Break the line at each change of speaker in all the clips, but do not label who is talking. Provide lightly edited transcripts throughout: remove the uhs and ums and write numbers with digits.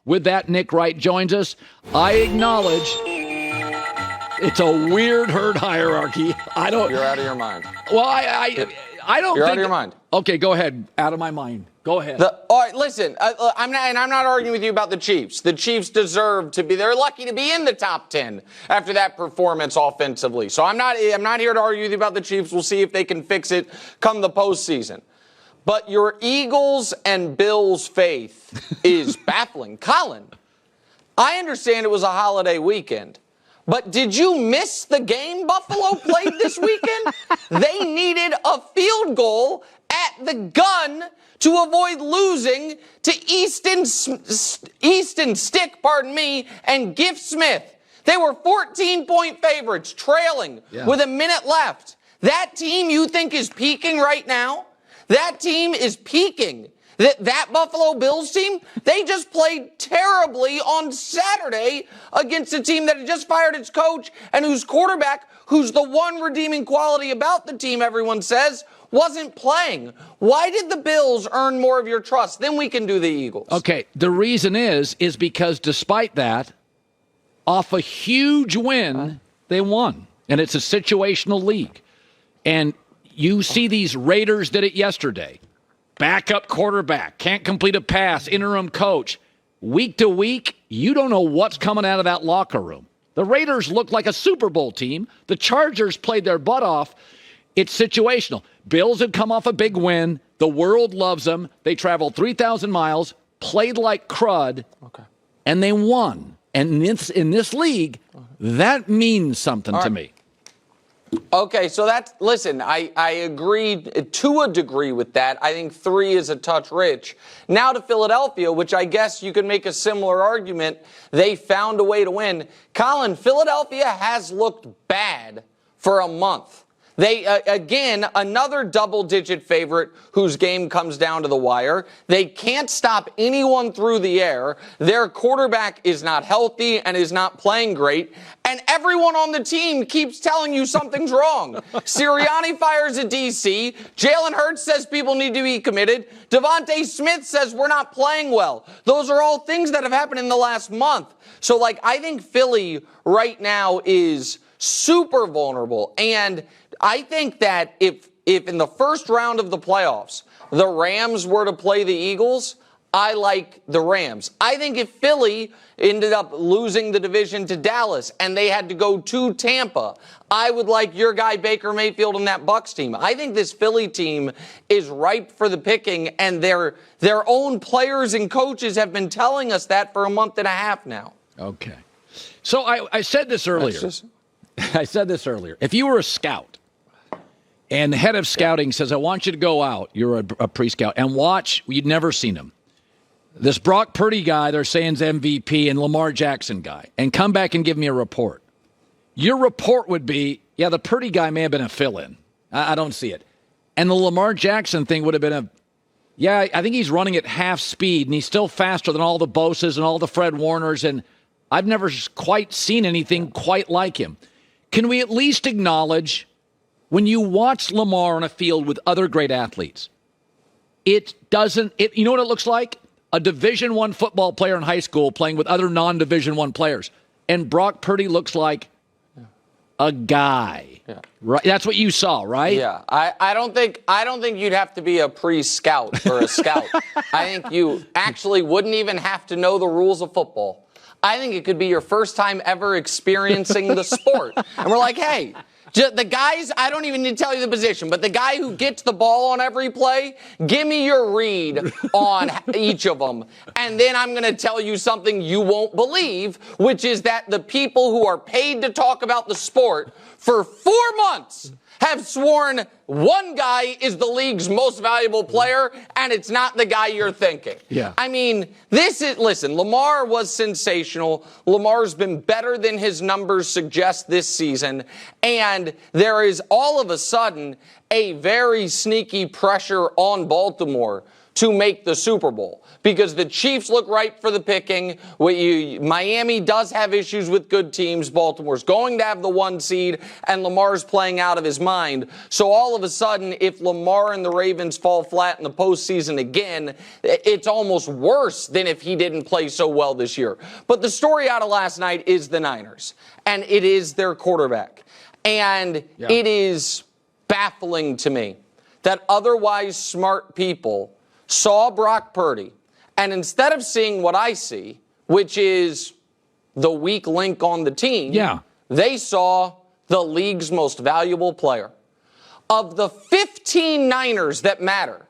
With that, Nick Wright joins us. I acknowledge it's a weird herd hierarchy.
You're out of your mind.
Well, I don't
You're
think.
out of your mind.
Okay, go ahead. Out of my mind. Go ahead.
All right, listen. I'm not arguing with you about the Chiefs. The Chiefs deserve to be. They're lucky to be in the top 10 after that performance offensively. So I'm not here to argue with you about the Chiefs. We'll see if they can fix it come the postseason. But your Eagles and Bills faith is baffling. Colin, I understand it was a holiday weekend. But did you miss the game Buffalo played this weekend? They needed a field goal at the gun to avoid losing to Easton Stick, and Gift Smith. They were 14-point favorites, trailing with a minute left. That team you think is peaking right now? That team is peaking. That Buffalo Bills team, they just played terribly on Saturday against a team that had just fired its coach and whose quarterback, who's the one redeeming quality about the team, everyone says, wasn't playing. Why did the Bills earn more of your trust? Then we can do the Eagles.
Okay, the reason is because despite that, off a huge win, they won. And it's a situational league. And you see these Raiders did it yesterday. Backup quarterback, can't complete a pass, interim coach. Week to week, you don't know what's coming out of that locker room. The Raiders look like a Super Bowl team. The Chargers played their butt off. It's situational. Bills have come off a big win. The world loves them. They traveled 3,000 miles, played like crud, and they won. And in this league, that means something to me.
Okay, so listen, I agree to a degree with that. I think 3 is a touch rich. Now to Philadelphia, which I guess you could make a similar argument. They found a way to win. Colin, Philadelphia has looked bad for a month. They, again, another double-digit favorite whose game comes down to the wire. They can't stop anyone through the air. Their quarterback is not healthy and is not playing great. And everyone on the team keeps telling you something's wrong. Sirianni fires a DC. Jalen Hurts says people need to be committed. Devontae Smith says we're not playing well. Those are all things that have happened in the last month. So, I think Philly right now is super vulnerable. And I think that if in the first round of the playoffs, the Rams were to play the Eagles, I like the Rams. I think if Philly ended up losing the division to Dallas and they had to go to Tampa, I would like your guy Baker Mayfield and that Bucs team. I think this Philly team is ripe for the picking, and their own players and coaches have been telling us that for a month and a half now.
Okay. So I said this earlier. I said this earlier. If you were a scout, and the head of scouting says, I want you to go out, you're a pre-scout, and watch, you'd never seen him. This Brock Purdy guy, they're saying is MVP, and Lamar Jackson guy, and come back and give me a report. Your report would be, yeah, the Purdy guy may have been a fill-in. I don't see it. And the Lamar Jackson thing would have been I think he's running at half speed, and he's still faster than all the Boses and all the Fred Warners, and I've never quite seen anything quite like him. Can we at least acknowledge, when you watch Lamar on a field with other great athletes, you know what it looks like? A Division I football player in high school playing with other non-Division I players. And Brock Purdy looks like a guy. Yeah. Right? That's what you saw, right?
Yeah. I don't think you'd have to be a pre-scout for a scout. I think you actually wouldn't even have to know the rules of football. I think it could be your first time ever experiencing the sport. And we're like, hey, the guys, I don't even need to tell you the position, but the guy who gets the ball on every play, give me your read on each of them. And then I'm going to tell you something you won't believe, which is that the people who are paid to talk about the sport for 4 months have sworn one guy is the league's most valuable player, and it's not the guy you're thinking.
Yeah.
I mean, listen, Lamar was sensational. Lamar's been better than his numbers suggest this season, and there is all of a sudden a very sneaky pressure on Baltimore to make the Super Bowl because the Chiefs look ripe for the picking. Miami does have issues with good teams. Baltimore's going to have the 1 seed, and Lamar's playing out of his mind. So all of a sudden, if Lamar and the Ravens fall flat in the postseason again, it's almost worse than if he didn't play so well this year. But the story out of last night is the Niners, and it is their quarterback. And it is baffling to me that otherwise smart people saw Brock Purdy, and instead of seeing what I see, which is the weak link on the team, they saw the league's most valuable player. Of the 15 Niners that matter,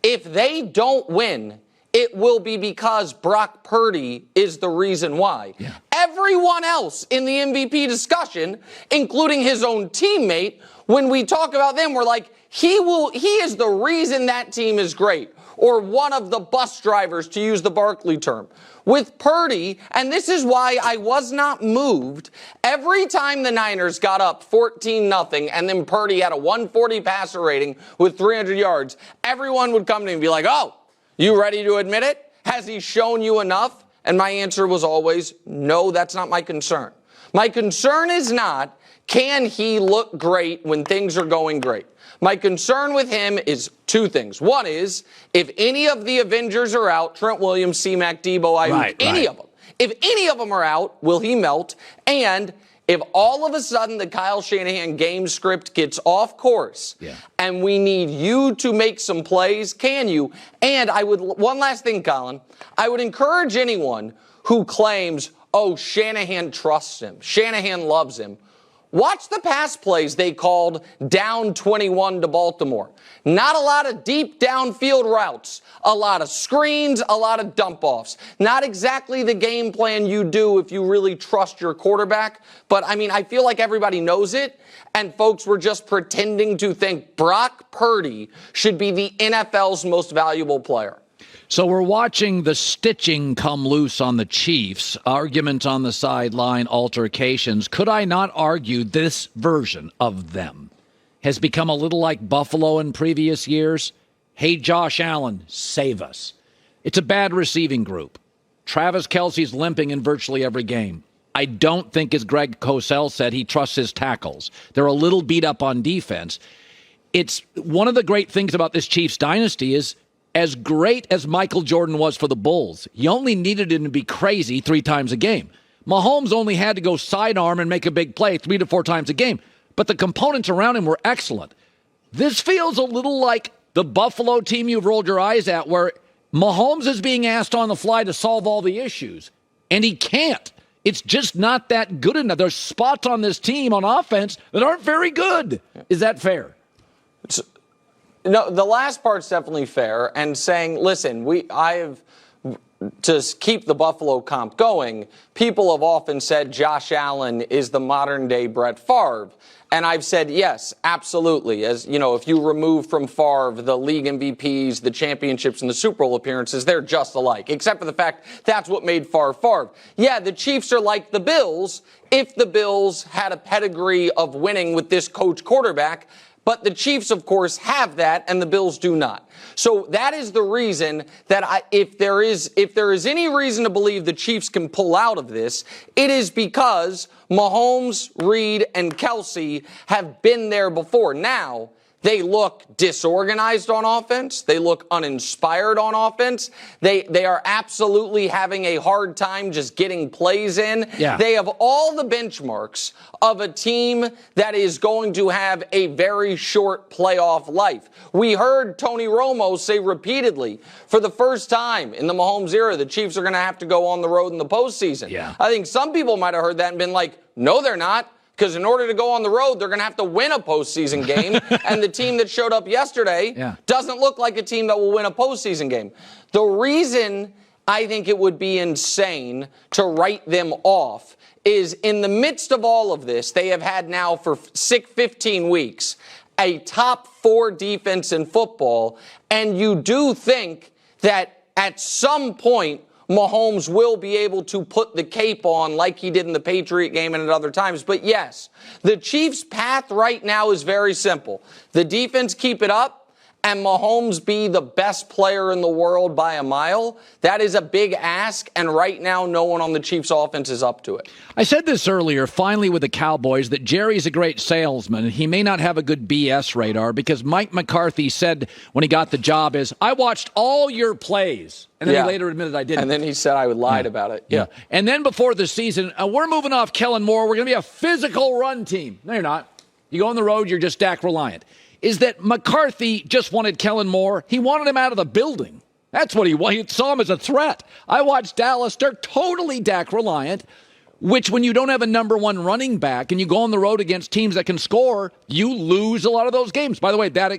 if they don't win, it will be because Brock Purdy is the reason why. Everyone else in the MVP discussion, including his own teammate, when we talk about them, we're like, he is the reason that team is great. Or one of the bus drivers, to use the Barkley term. With Purdy, and this is why I was not moved, every time the Niners got up 14-0 and then Purdy had a 140 passer rating with 300 yards, everyone would come to me and be like, oh, you ready to admit it? Has he shown you enough? And my answer was always, no, that's not my concern. My concern is not, can he look great when things are going great? My concern with him is 2 things. One is, if any of the Avengers are out, Trent Williams, C-Mac, Debo, Ayuk, any of them, if any of them are out, will he melt? And if all of a sudden the Kyle Shanahan game script gets off course and we need you to make some plays, can you? And one last thing, Colin, I would encourage anyone who claims, oh, Shanahan trusts him, Shanahan loves him. Watch the pass plays they called down 21 to Baltimore. Not a lot of deep downfield routes, a lot of screens, a lot of dump-offs. Not exactly the game plan you do if you really trust your quarterback. But, I feel like everybody knows it, and folks were just pretending to think Brock Purdy should be the NFL's most valuable player.
So we're watching the stitching come loose on the Chiefs, arguments on the sideline, altercations. Could I not argue this version of them has become a little like Buffalo in previous years? Hey, Josh Allen, save us. It's a bad receiving group. Travis Kelce's limping in virtually every game. I don't think, as Greg Cosell said, he trusts his tackles. They're a little beat up on defense. It's one of the great things about this Chiefs dynasty is, as great as Michael Jordan was for the Bulls, you only needed him to be crazy 3 times a game. Mahomes only had to go sidearm and make a big play 3 to 4 times a game. But the components around him were excellent. This feels a little like the Buffalo team you've rolled your eyes at, where Mahomes is being asked on the fly to solve all the issues, and he can't. It's just not that good enough. There's spots on this team on offense that aren't very good. Is that fair?
No, the last part's definitely fair. And saying, listen, to keep the Buffalo comp going, people have often said Josh Allen is the modern-day Brett Favre. And I've said, yes, absolutely. As you know, if you remove from Favre the league MVPs, the championships, and the Super Bowl appearances, they're just alike, except for the fact that's what made Favre Favre. Yeah, the Chiefs are like the Bills if the Bills had a pedigree of winning with this coach quarterback. But the Chiefs, of course, have that, and the Bills do not. So that is the reason that if there is any reason to believe the Chiefs can pull out of this, it is because Mahomes, Reed, and Kelce have been there before. Now, they look disorganized on offense. They look uninspired on offense. They are absolutely having a hard time just getting plays in.
Yeah.
They have all the benchmarks of a team that is going to have a very short playoff life. We heard Tony Romo say repeatedly, for the first time in the Mahomes era, the Chiefs are going to have to go on the road in the postseason.
Yeah.
I think some people might have heard that and been like, no, they're not. Because in order to go on the road, they're going to have to win a postseason game. And the team that showed up yesterday doesn't look like a team that will win a postseason game. The reason I think it would be insane to write them off is in the midst of all of this, they have had now for 15 weeks a top 4 defense in football. And you do think that at some point, Mahomes will be able to put the cape on like he did in the Patriot game and at other times. But yes, the Chiefs' path right now is very simple. The defense keep it up, and Mahomes be the best player in the world by a mile, that is a big ask, and right now no one on the Chiefs offense is up to it.
I said this earlier, finally with the Cowboys, that Jerry's a great salesman, and he may not have a good BS radar, because Mike McCarthy said when he got the job is, I watched all your plays. And then he later admitted I didn't.
And then he said I lied about it.
Yeah. And then before the season, we're moving off Kellen Moore. We're going to be a physical run team. No, you're not. You go on the road, you're just Dak reliant. Is that McCarthy just wanted Kellen Moore? He wanted him out of the building. That's what he wanted. He saw him as a threat. I watched Dallas. They're totally Dak reliant, which when you don't have a number one running back and you go on the road against teams that can score, you lose a lot of those games. By the way, that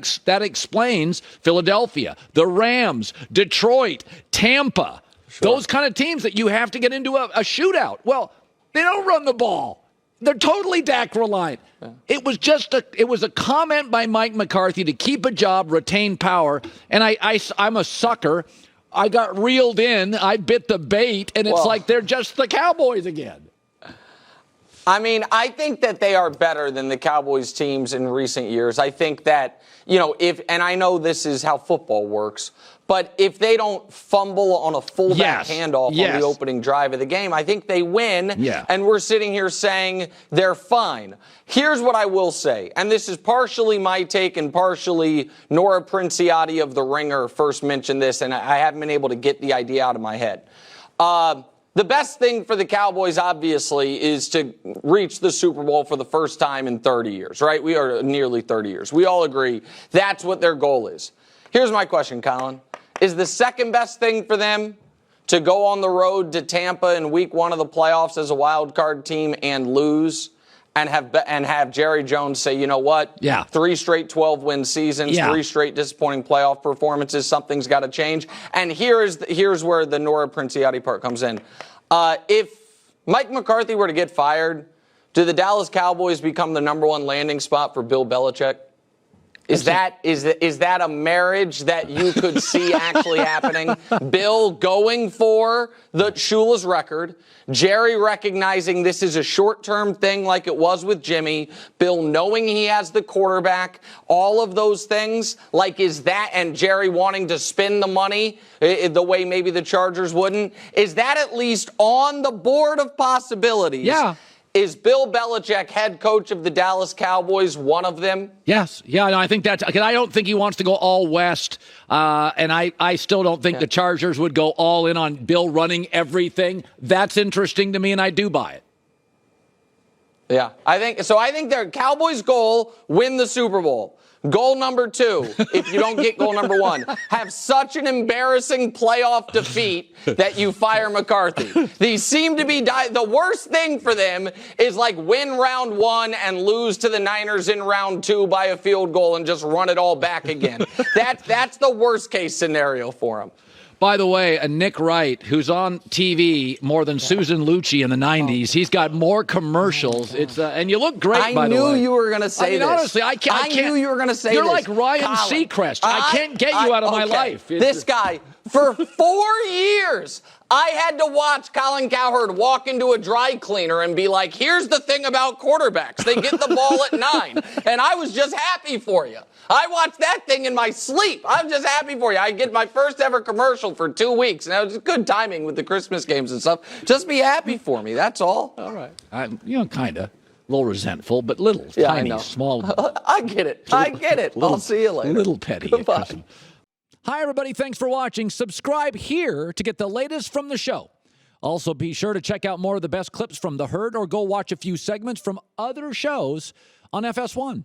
explains Philadelphia, the Rams, Detroit, Tampa, those kind of teams that you have to get into a shootout. Well, they don't run the ball. They're totally Dak reliant. Yeah. It was a comment by Mike McCarthy to keep a job, retain power, and I'm a sucker. I got reeled in. I bit the bait, and it's like they're just the Cowboys again.
I mean, I think that they are better than the Cowboys teams in recent years. I think that, and I know this is how football works, but if they don't fumble on a fullback handoff on the opening drive of the game, I think they win. Yeah. And we're sitting here saying they're fine. Here's what I will say, and this is partially my take and partially Nora Princiotti of The Ringer first mentioned this, and I haven't been able to get the idea out of my head. The best thing for the Cowboys, obviously, is to reach the Super Bowl for the first time in 30 years, right? We are nearly 30 years. We all agree that's what their goal is. Here's my question, Colin. Is the second best thing for them to go on the road to Tampa in week one of the playoffs as a wild card team and lose and have Jerry Jones say, you know what? Yeah. 3 straight 12-win seasons, 3 straight disappointing playoff performances, something's got to change. And here's where the Nora Princiotti part comes in. If Mike McCarthy were to get fired, do the Dallas Cowboys become the number one landing spot for Bill Belichick? Is that a marriage that you could see actually happening? Bill going for the Shula's record, Jerry recognizing this is a short-term thing like it was with Jimmy, Bill knowing he has the quarterback, all of those things, and Jerry wanting to spend the money the way maybe the Chargers wouldn't, is that at least on the board of possibilities? Yeah. Is Bill Belichick, head coach of the Dallas Cowboys, one of them?
Yes. Yeah, no, I think that's – because I don't think he wants to go all West, and I still don't think the Chargers would go all in on Bill running everything. That's interesting to me, and I do buy it.
Yeah, I think their Cowboys' goal, win the Super Bowl. Goal number 2, if you don't get goal number 1, have such an embarrassing playoff defeat that you fire McCarthy. These seem to be the worst thing for them is win round 1 and lose to the Niners in round 2 by a field goal and just run it all back again. That's the worst case scenario for them.
By the way, Nick Wright, who's on TV more than Susan Lucci in the 90s, he's got more commercials. And you look great, by the way.
I knew you were going to say this.
Honestly, I knew
you were going to say
You're
this.
You're like Ryan Seacrest. I can't get you out of my life.
This guy, for 4 years, I had to watch Colin Cowherd walk into a dry cleaner and be like, here's the thing about quarterbacks. They get the ball at 9. And I was just happy for you. I watched that thing in my sleep. I'm just happy for you. I get my first ever commercial for 2 weeks. And it was good timing with the Christmas games and stuff. Just be happy for me. That's all.
All right. Kind of. A little resentful, but little, tiny, small.
I get it. I'll see you later.
Little petty.
Goodbye.
Hi, everybody. Thanks for watching. Subscribe here to get the latest from the show. Also, be sure to check out more of the best clips from The Herd or go watch a few segments from other shows on FS1.